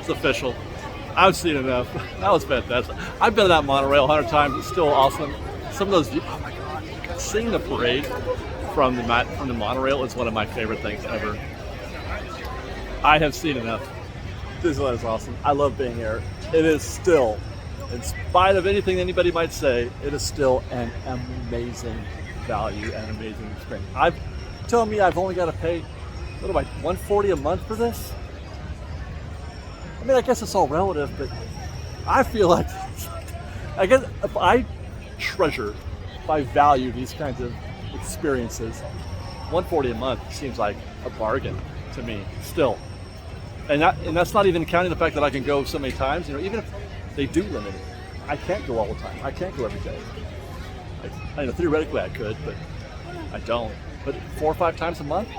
It's official. I've seen enough. That was fantastic. I've been on that monorail 100 times. It's still awesome. Some of those, oh my God, seeing the parade from the monorail is one of my favorite things ever. I have seen enough. Disneyland is awesome. I love being here. It is still, in spite of anything anybody might say, it is still an amazing value and amazing experience. Telling me I've only got to pay, what am I, $140 a month for this? I mean, I guess it's all relative, but I feel like, I guess if I treasure, if I value these kinds of experiences, $140 a month seems like a bargain to me still. And that's not even counting the fact that I can go so many times. You know, even if they do limit it, I can't go all the time. I can't go every day. I know theoretically I could, but I don't. But 4 or 5 times a month?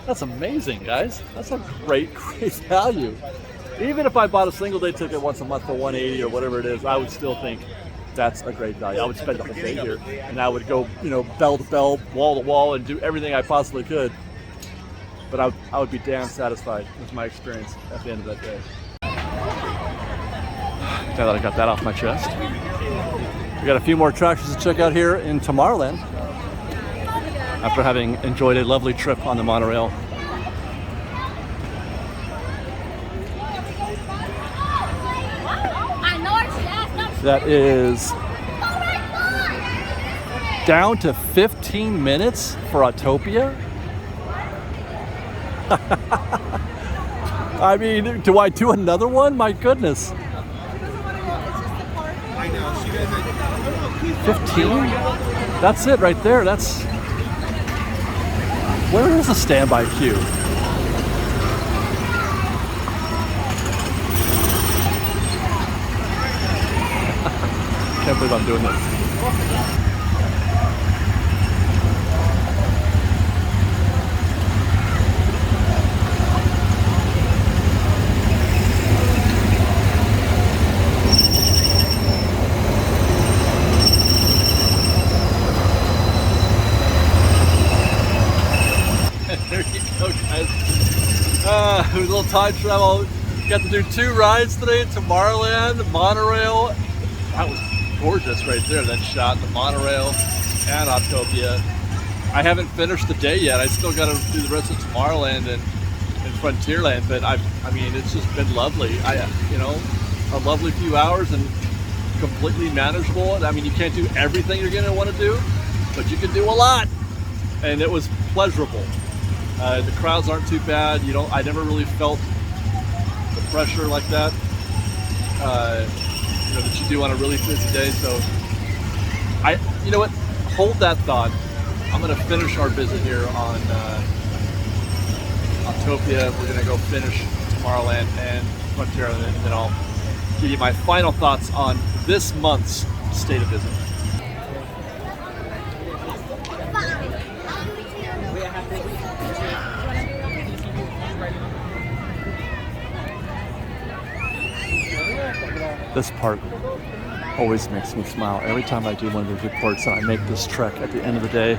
That's amazing, guys. That's a great, great value. Even if I bought a single day ticket once a month for $180 or whatever it is, I would still think that's a great value. I would spend the whole day here, and I would go, you know, bell to bell, wall to wall, and do everything I possibly could. But I would be damn satisfied with my experience at the end of that day. Now that I got that off my chest, we got a few more attractions to check out here in Tomorrowland. After having enjoyed a lovely trip on the monorail. That is down to 15 minutes for Autopia. I mean, do I do another one? My goodness. 15? That's it right there. That's... Where is the standby queue? Can't believe I'm doing this. There you go, guys. It was a little time travel. Got to do 2 rides today at Tomorrowland, the monorail. That was gorgeous right there, that shot, the monorail and Autopia. I haven't finished the day yet. I still got to do the rest of Tomorrowland and Frontierland, but I mean, it's just been lovely. You know, a lovely few hours and completely manageable. I mean, you can't do everything you're gonna want to do, but you can do a lot, and it was pleasurable. The crowds aren't too bad. I never really felt the pressure like that. That you do on a really busy day. So you know what? Hold that thought. I'm gonna finish our visit here on Autopia. We're gonna go finish Tomorrowland and Frontierland, and then I'll give you my final thoughts on this month's State of Disneyland. This part always makes me smile. Every time I do one of these reports and I make this trek at the end of the day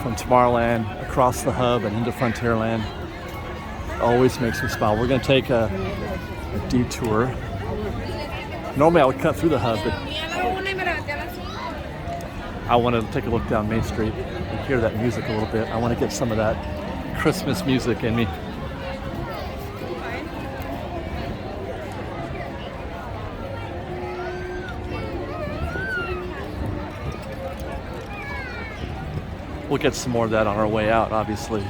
from Tomorrowland across the hub and into Frontierland, it always makes me smile. We're going to take a detour. Normally I would cut through the hub, but I want to take a look down Main Street and hear that music a little bit. I want to get some of that Christmas music in me. We'll get some more of that on our way out, obviously.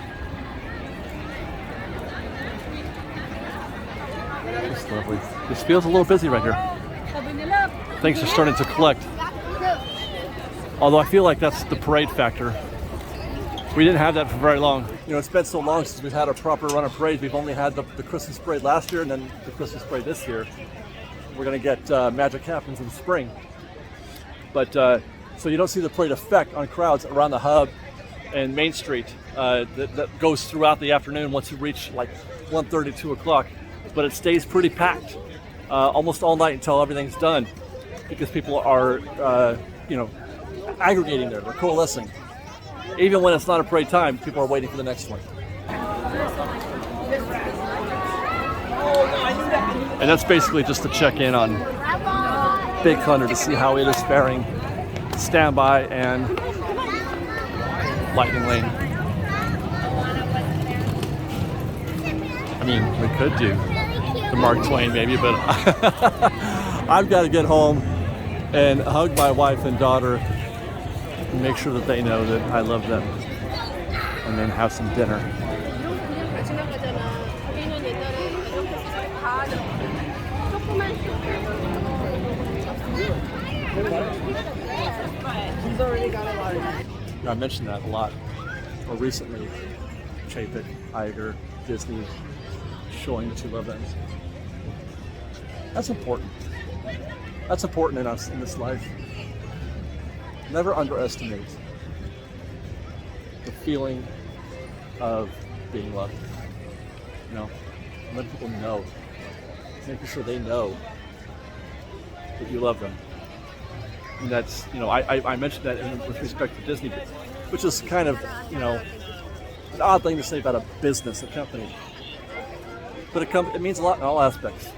Just lovely. This feels a little busy right here. things are starting to collect. Although I feel like that's the parade factor. We didn't have that for very long. You know, it's been so long since we've had a proper run of parades. We've only had the Christmas parade last year and then the Christmas parade this year. We're gonna get Magic Happens in the spring. But so you don't see the parade effect on crowds around the hub and Main Street that goes throughout the afternoon once you reach like 1:30, 2 o'clock. But it stays pretty packed almost all night until everything's done, because people are, you know, aggregating there, they're coalescing. Even when it's not a parade time, people are waiting for the next one. And that's basically just to check in on Big Thunder to see how it is faring, standby and Lightning Lane. I mean, we could do the Mark Twain maybe, but I've got to get home and hug my wife and daughter and make sure that they know that I love them, and then have some dinner. I mentioned that a lot more recently. Chapek, Iger, Disney showing that you love them. That's important. That's important in us in this life. Never underestimate the feeling of being loved. You know, let people know, making sure they know that you love them. And that's, you know, I mentioned that with respect to Disney, which is kind of, you know, an odd thing to say about a business, a company. But it means a lot in all aspects.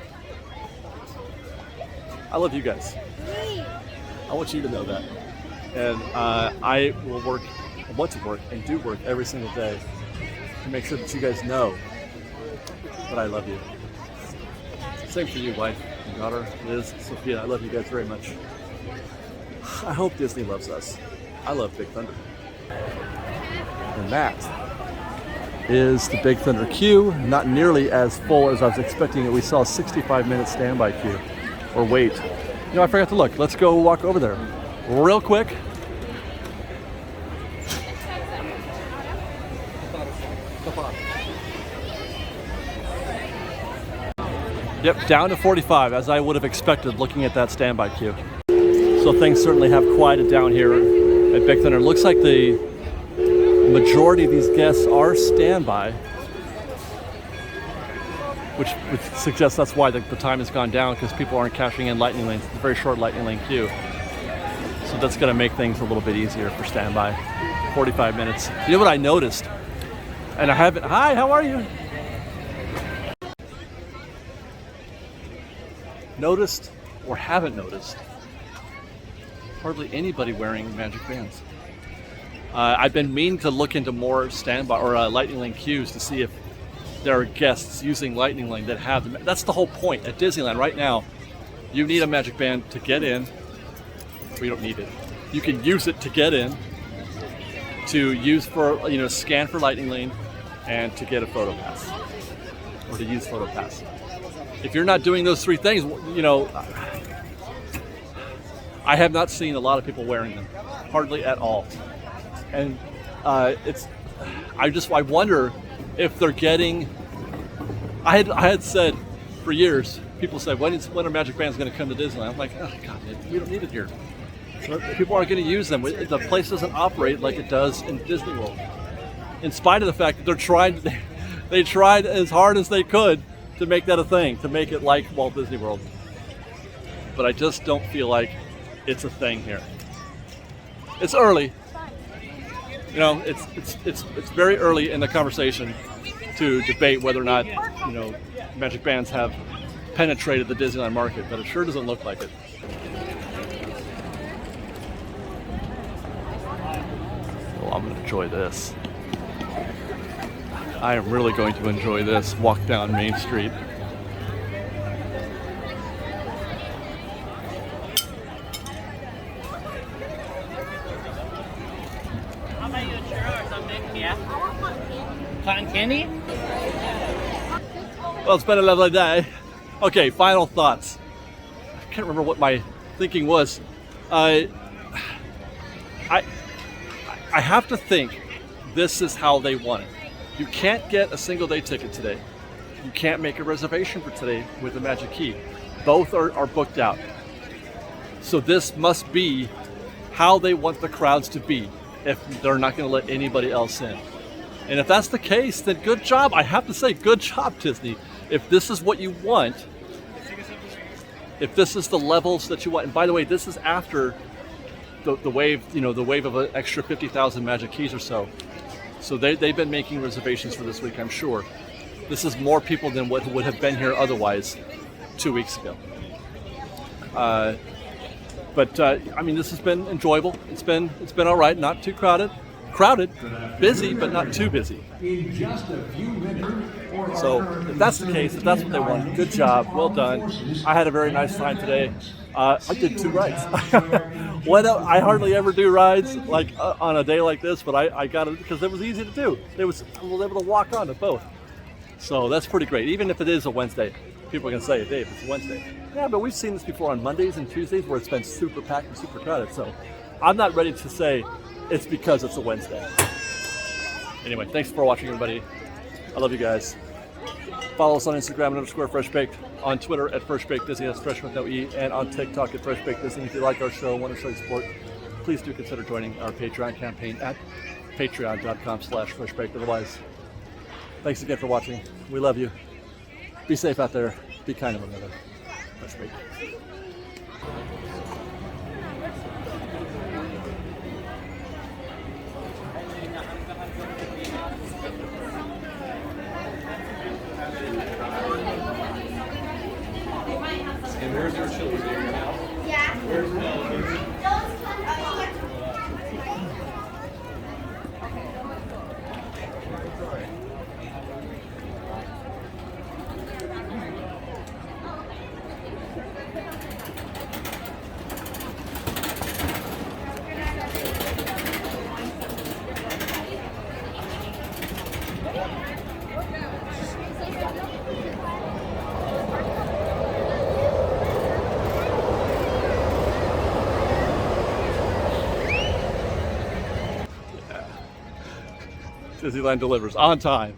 I love you guys. I want you to know that. And I want to work and do work every single day to make sure that you guys know that I love you. Same for you, wife and daughter, Liz, Sophia. I love you guys very much. I hope Disney loves us. I love Big Thunder. And that is the Big Thunder queue. Not nearly as full as I was expecting. We saw a 65-minute standby queue, or wait. You know, I forgot to look. Let's go walk over there real quick. Yep, down to 45, as I would have expected looking at that standby queue. So things certainly have quieted down here at Big Thunder. Looks like the majority of these guests are standby, which suggests that's why the time has gone down, because people aren't cashing in lightning lanes. It's a very short lightning lane queue. So that's going to make things a little bit easier for standby. 45 minutes. You know what I noticed? And I haven't, hi, how are you? Noticed or haven't noticed hardly anybody wearing magic bands. I've been meaning to look into more standby or lightning lane queues to see if there are guests using lightning lane that have them. That's the whole point at Disneyland right now. You need a magic band to get in. We don't need it. You can use it to get in, to use for, you know, scan for lightning lane, and to get a photo pass, or to use photo pass. If you're not doing those three things, you know, I have not seen a lot of people wearing them, hardly at all. And I wonder if they're getting. I had said for years, people said, when are magic bands going to come to Disneyland? I'm like, oh God, we don't need it here. So people aren't going to use them. The place doesn't operate like it does in Disney World. In spite of the fact that they tried as hard as they could to make that a thing, to make it like Walt Disney World. But I just don't feel like it's a thing here. It's early. You know, it's very early in the conversation to debate whether or not, you know, magic bands have penetrated the Disneyland market, but it sure doesn't look like it. Well, I'm gonna enjoy this. I am really going to enjoy this walk down Main Street. How about you a churro or something? Yeah? Cotton candy? Well, it's been a lovely day. Okay, final thoughts. I can't remember what my thinking was, I have to think this is how they want it. You can't get a single day ticket today. You can't make a reservation for today with the Magic Key. Both are booked out. So this must be how they want the crowds to be if they're not going to let anybody else in. And if that's the case, then good job. I have to say, good job, Disney. If this is what you want, if this is the levels that you want, and by the way, this is after the wave, the wave of an extra 50,000 Magic Keys or so. So they've been making reservations for this week, I'm sure. This is more people than what would have been here otherwise 2 weeks ago. But I mean, this has been enjoyable. It's been all right. Not too crowded, busy, but not too busy. In just a few minutes. So if that's the case, if that's what they want, good job, well done. I had a very nice time today. I did 2 rides. I hardly ever do rides like on a day like this, but I got it because it was easy to do. I was able to walk on to both. So that's pretty great. Even if it is a Wednesday, people are going to say, Dave, it's a Wednesday. Yeah, but we've seen this before on Mondays and Tuesdays where it's been super packed and super crowded. So I'm not ready to say it's because it's a Wednesday. Anyway, thanks for watching, everybody. I love you guys. Follow us on Instagram _FreshBaked, on Twitter at FreshBakedDisney, that's fresh with no E, and on TikTok at FreshBakedDisney. If you like our show and want to show your support, please do consider joining our Patreon campaign at patreon.com/FreshBaked. Otherwise, thanks again for watching. We love you. Be safe out there. Be kind to one another. Fresh Baked. And where's your chili? Yeah. Where's Disneyland delivers on time.